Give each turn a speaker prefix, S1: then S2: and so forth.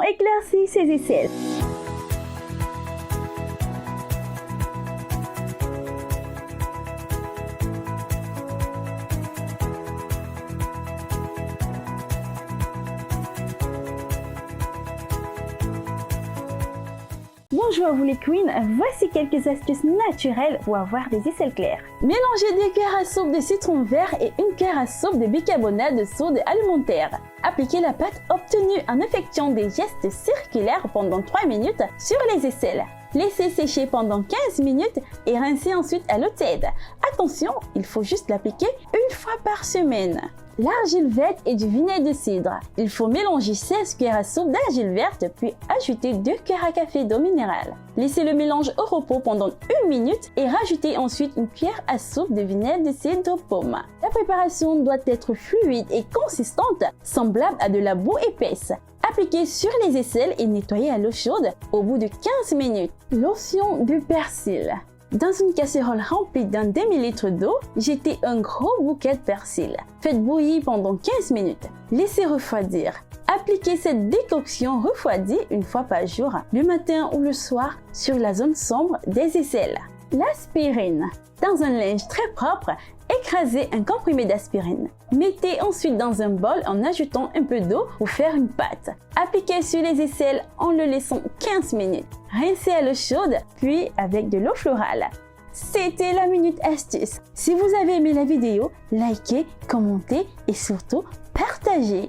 S1: éclaircir ses aisselles. Bonjour à vous les queens, voici quelques astuces naturelles pour avoir des aisselles claires. Mélangez 2 cuillères à soupe de citron vert et 1 cuillère à soupe de bicarbonate de soude alimentaire. Appliquez la pâte obtenue en effectuant des gestes circulaires pendant 3 minutes sur les aisselles. Laissez sécher pendant 15 minutes et rincez ensuite à l'eau tiède. Attention, il faut juste l'appliquer 1 fois par semaine. L'argile verte et du vinaigre de cidre. Il faut mélanger 16 cuillères à soupe d'argile verte puis ajouter 2 cuillères à café d'eau minérale. Laissez le mélange au repos pendant 1 minute et rajoutez ensuite 1 cuillère à soupe de vinaigre de cidre de pomme. La préparation doit être fluide et consistante, semblable à de la boue épaisse. Appliquez sur les aisselles et nettoyez à l'eau chaude au bout de 15 minutes. Lotion de persil. Dans une casserole remplie d'un demi-litre d'eau, jetez un gros bouquet de persil. Faites bouillir pendant 15 minutes. Laissez refroidir. Appliquez cette décoction refroidie 1 fois par jour, le matin ou le soir, sur la zone sombre des aisselles. L'aspirine. Dans un linge très propre, écrasez un comprimé d'aspirine. Mettez ensuite dans un bol en ajoutant un peu d'eau pour faire une pâte. Appliquez sur les aisselles en le laissant 15 minutes. Rincez à l'eau chaude, puis avec de l'eau florale. C'était la Minute Astuce. Si vous avez aimé la vidéo, likez, commentez et surtout partagez.